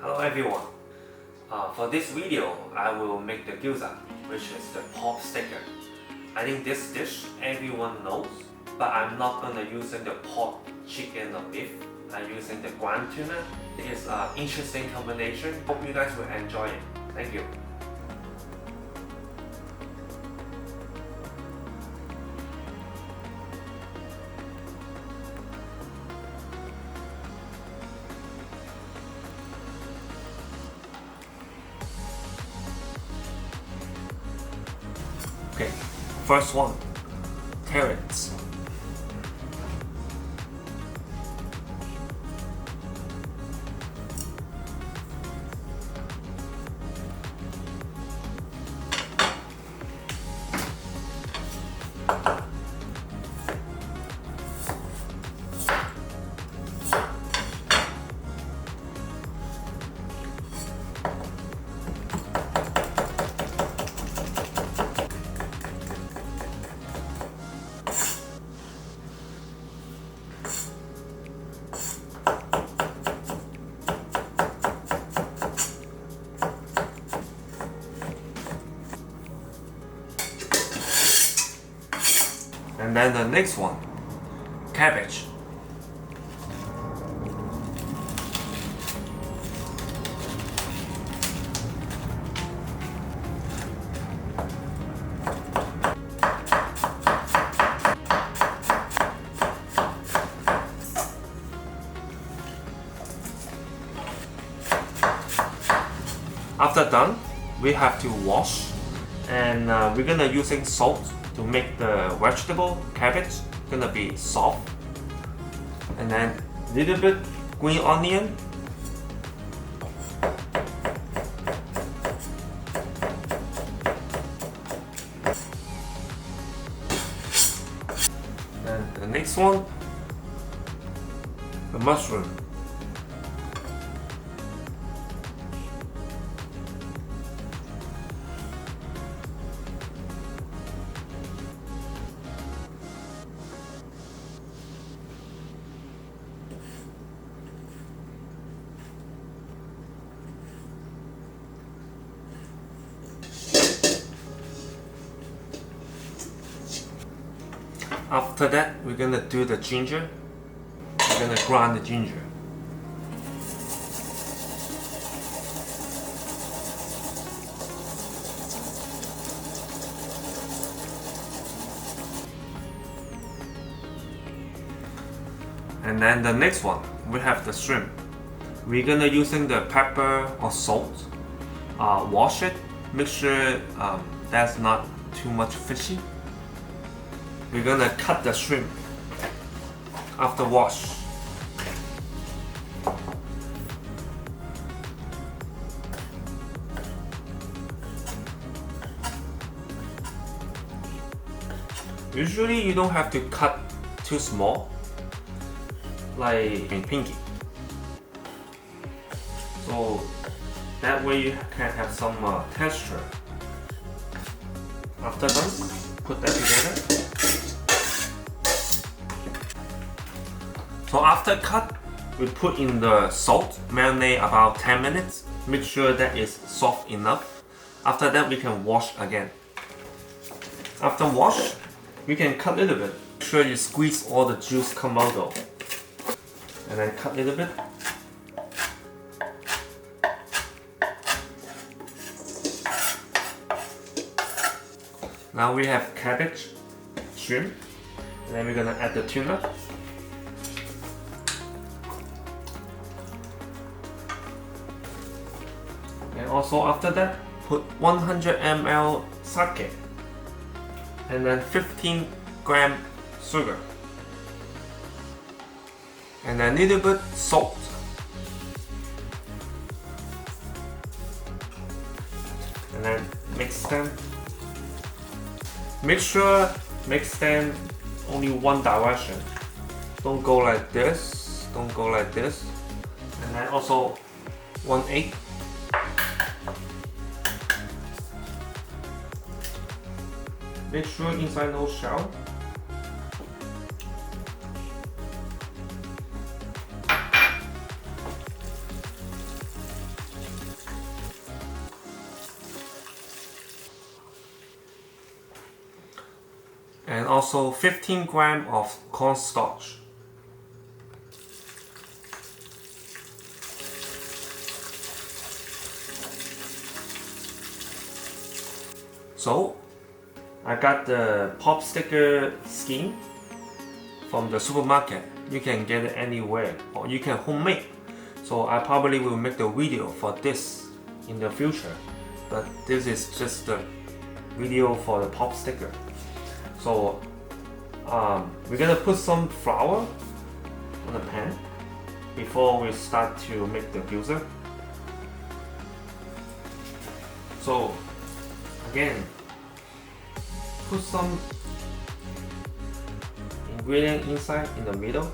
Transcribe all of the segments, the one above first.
Hello everyone. For this video, I will make the gyoza, which is the potsticker. I think this dish everyone knows, but I'm not gonna using the pork, chicken or beef. I'm using the ground tuna. It is an interesting combination. Hope you guys will enjoy it. Thank you. Okay, first one, carrots. And then the next one, cabbage. After done, we have to wash, and we're gonna using salt to make the vegetable cabbage gonna be soft, and then little bit green onion, and the next one, the mushroom. After that, we're gonna do the ginger. We're gonna grind the ginger. And then the next one, we have the shrimp. We're gonna using the pepper or salt. Wash it. Make sure that's not too much fishy. We're gonna cut the shrimp after wash. Usually you don't have to cut too small, like pinky. So that way you can have some texture. After done, put that together. So after cut, we put in the salt, marinate about 10 minutes. Make sure that is soft enough. After that, we can wash again. After wash, we can cut a little bit. Make sure you squeeze all the juice come out though. And then cut a little bit. Now we have cabbage, shrimp, and then we're gonna add the tuna. And also after that, put 100 ml sake, and then 15 gram sugar, and then a little bit salt. And then mix them. Make sure mix them only one direction. Don't go like this, don't go like this. And then also 1 egg. Make sure inside no shell. and also 15 grams of cornstarch. So I got the potsticker skin from the supermarket. You can get it anywhere, or you can homemade. So I probably will make the video for this in the future, but this is just the video for the potsticker. So we're gonna put some flour on the pan before we start to make the gyoza. So again, put some ingredient inside in the middle.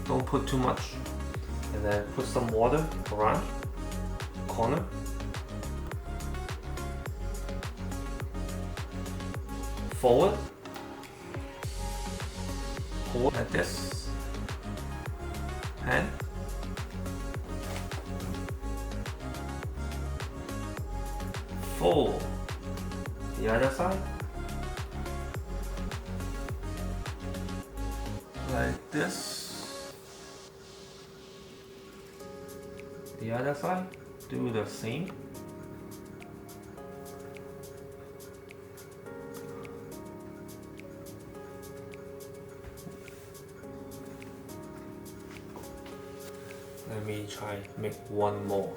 Don't put too much. And then put some water around corner. Forward. Hold like this. Pan. Fold. The other side. Like this. The other side, do the same. Let me try make one more.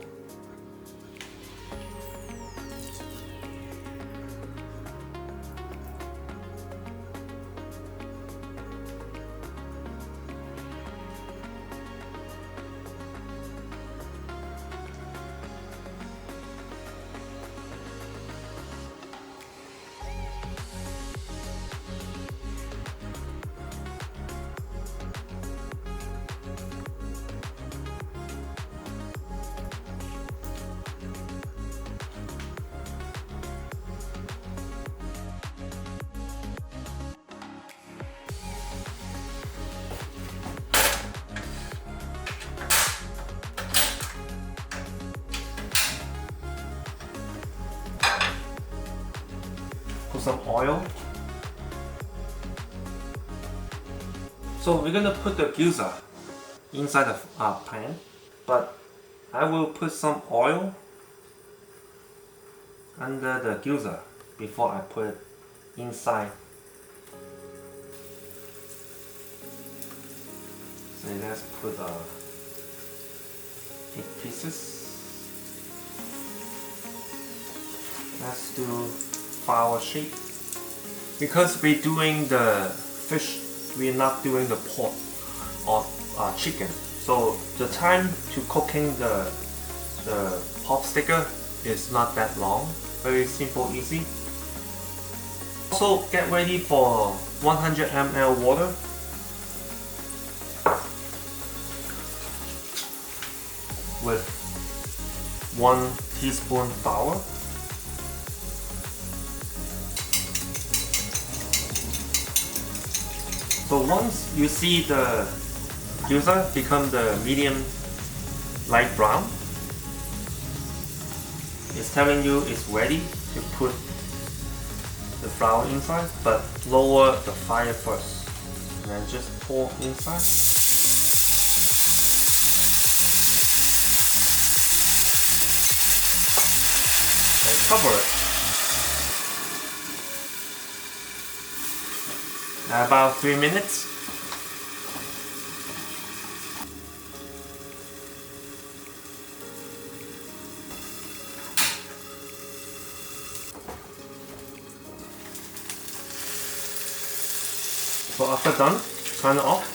Put some oil. So we're gonna put the gyoza inside the pan, but I will put some oil under the gyoza before I put it inside. So let's put 8 pieces. Let's do flower shape. Because we're doing the fish, we're not doing the pork or chicken. So the time to cooking the potsticker is not that long. Very simple, easy. Also get ready for 100 ml water. With 1 teaspoon flour. So once you see the gyoza become the medium light brown, it's telling you it's ready to put the flour inside, but lower the fire first. And then just pour inside. And cover it. About 3 minutes. So after done, turn it off.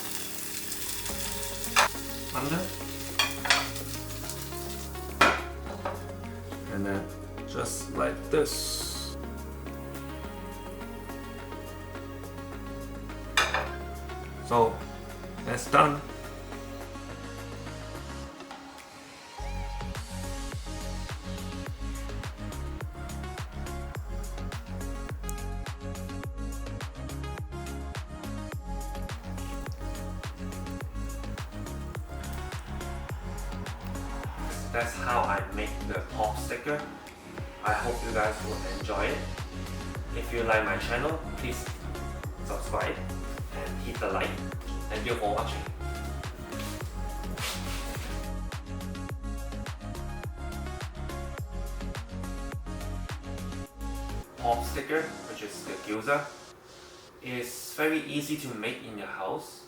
Under. And then just like this. So that's done. That's how I make the potsticker. I hope you guys will enjoy it. If you like my channel, please subscribe and hit the like. Thank you for watching. Potsticker, which is the gyoza, is very easy to make in your house.